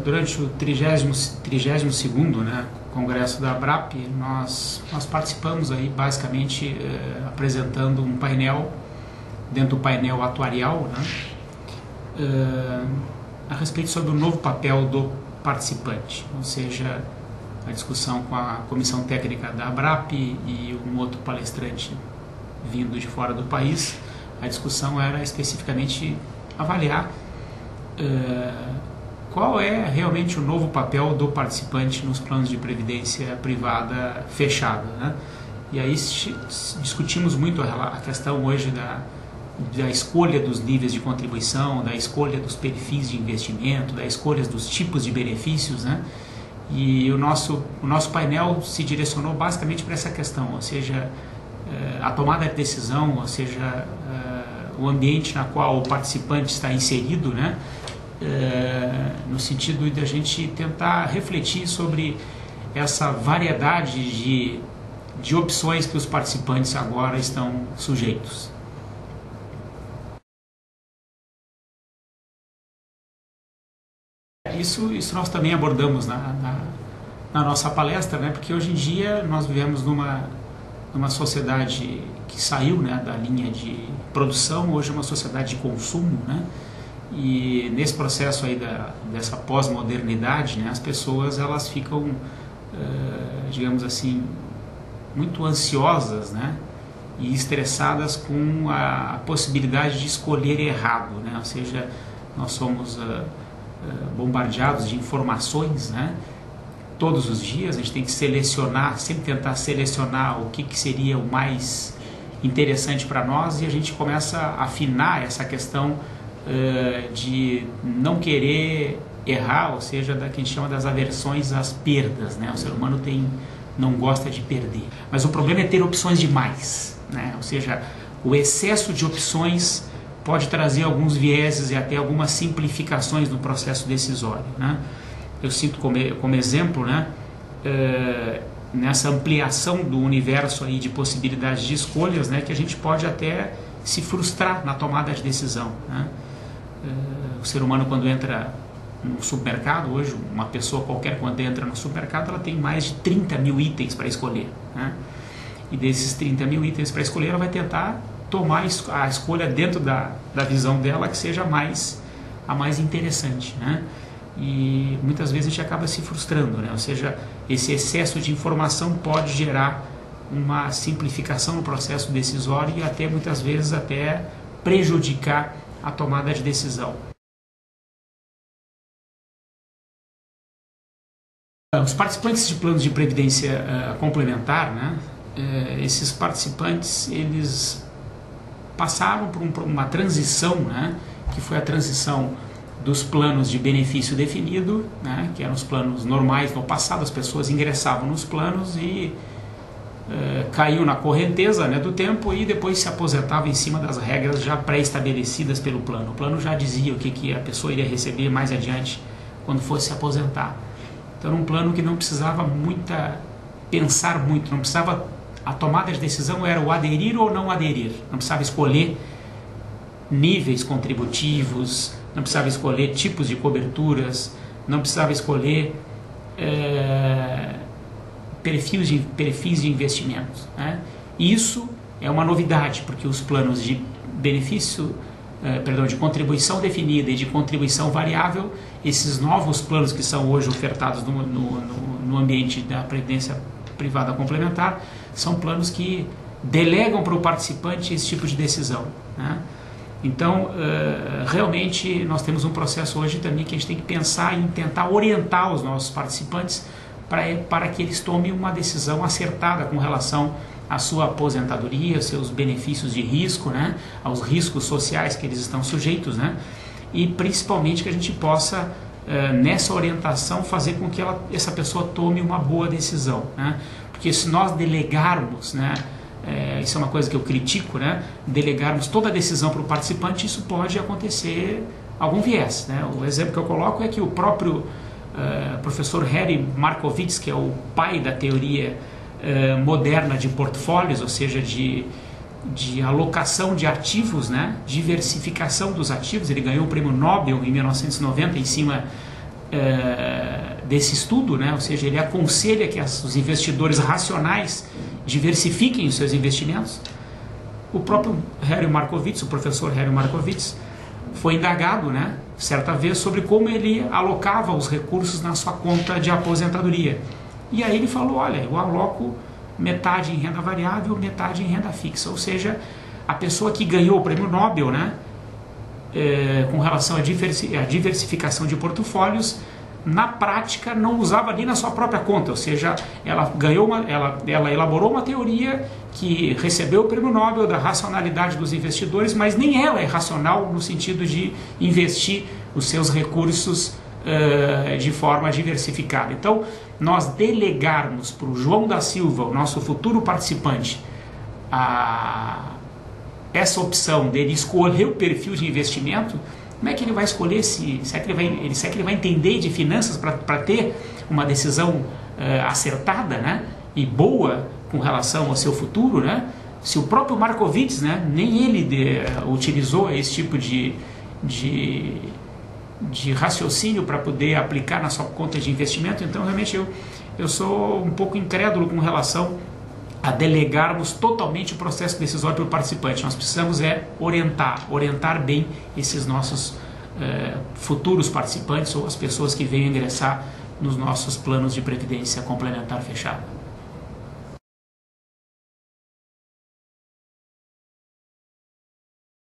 Durante o 32º, né, Congresso da ABRAP, nós participamos aí basicamente apresentando um painel, dentro do painel atuarial, né, a respeito sobre o novo papel do participante, ou seja, a discussão com a comissão técnica da ABRAP e um outro palestrante vindo de fora do país. A discussão era especificamente avaliar qual é realmente o novo papel do participante nos planos de previdência privada fechada, né? E aí discutimos muito a questão hoje da escolha dos níveis de contribuição, da escolha dos perfis de investimento, da escolha dos tipos de benefícios, né? E o nosso painel se direcionou basicamente para essa questão, ou seja, a tomada de decisão, ou seja, o ambiente na qual o participante está inserido, né? No sentido de a gente tentar refletir sobre essa variedade de opções que os participantes agora estão sujeitos. Isso nós também abordamos na nossa palestra, né? Porque hoje em dia nós vivemos numa sociedade que saiu, né, da linha de produção, hoje é uma sociedade de consumo, né? E nesse processo aí dessa pós-modernidade, né, as pessoas elas ficam, digamos assim, muito ansiosas, né, e estressadas com a possibilidade de escolher errado, né? Ou seja, nós somos bombardeados de informações, né, todos os dias. A gente tem que selecionar, sempre tentar selecionar o que seria o mais interessante para nós, e a gente começa a afinar essa questão de não querer errar, ou seja, da que a gente chama das aversões às perdas, né? O ser humano não gosta de perder, mas o problema é ter opções demais, né? Ou seja, o excesso de opções pode trazer alguns vieses e até algumas simplificações no processo decisório, né? Eu cito como exemplo, né, nessa ampliação do universo aí de possibilidades de escolhas, né, que a gente pode até se frustrar na tomada de decisão, né? O ser humano, quando entra no supermercado, hoje uma pessoa qualquer quando entra no supermercado, ela tem mais de 30 mil itens para escolher, né? E desses 30 mil itens para escolher, ela vai tentar tomar a escolha dentro da visão dela que seja a mais interessante, né? E muitas vezes a gente acaba se frustrando, né? Ou seja, esse excesso de informação pode gerar uma simplificação no processo decisório e até muitas vezes até prejudicar a tomada de decisão. Os participantes de planos de previdência complementar, né? Esses participantes, eles passaram por uma transição, né? Que foi a transição dos planos de benefício definido, né? Que eram os planos normais no passado. As pessoas ingressavam nos planos e caiu na correnteza, né, do tempo, e depois se aposentava em cima das regras já pré-estabelecidas pelo plano. O plano já dizia o que a pessoa iria receber mais adiante quando fosse se aposentar. Então era um plano que não precisava pensar muito, não precisava, a tomada de decisão era o aderir ou não aderir, não precisava escolher níveis contributivos, não precisava escolher tipos de coberturas, não precisava escolher perfis de investimentos, né? Isso é uma novidade, porque os planos de de contribuição definida e de contribuição variável, esses novos planos que são hoje ofertados no ambiente da previdência privada complementar, são planos que delegam para o participante esse tipo de decisão, né? Então, realmente, nós temos um processo hoje também que a gente tem que pensar em tentar orientar os nossos participantes para que eles tomem uma decisão acertada com relação à sua aposentadoria, seus benefícios de risco, né, aos riscos sociais que eles estão sujeitos, né, e principalmente que a gente possa, nessa orientação, fazer com que essa pessoa tome uma boa decisão, né, porque se nós delegarmos, né, isso é uma coisa que eu critico, né, delegarmos toda a decisão para o participante, isso pode acontecer algum viés, né. O exemplo que eu coloco é que o próprio professor Harry Markowitz, que é o pai da teoria moderna de portfólios, ou seja, de alocação de ativos, né, diversificação dos ativos. Ele ganhou o prêmio Nobel em 1990 em cima desse estudo, né? Ou seja, ele aconselha que os investidores racionais diversifiquem os seus investimentos. O próprio Harry Markowitz, o professor Harry Markowitz, foi indagado, né, certa vez, sobre como ele alocava os recursos na sua conta de aposentadoria. E aí ele falou, olha, eu aloco metade em renda variável, metade em renda fixa. Ou seja, a pessoa que ganhou o prêmio Nobel, né, com relação à diversificação de portfólios, na prática não usava nem na sua própria conta, ou seja, ela elaborou uma teoria que recebeu o prêmio Nobel da racionalidade dos investidores, mas nem ela é racional no sentido de investir os seus recursos de forma diversificada. Então, nós delegarmos para o João da Silva, o nosso futuro participante, essa opção dele escolher o perfil de investimento, como é que ele vai escolher, se é que ele vai entender de finanças para ter uma decisão acertada, né, e boa com relação ao seu futuro, né? Se o próprio Markowitz, né, nem ele utilizou esse tipo de raciocínio para poder aplicar na sua conta de investimento, então realmente eu sou um pouco incrédulo com relação a delegarmos totalmente o processo decisório para o participante. Nós precisamos orientar bem esses nossos futuros participantes ou as pessoas que venham ingressar nos nossos planos de previdência complementar fechada.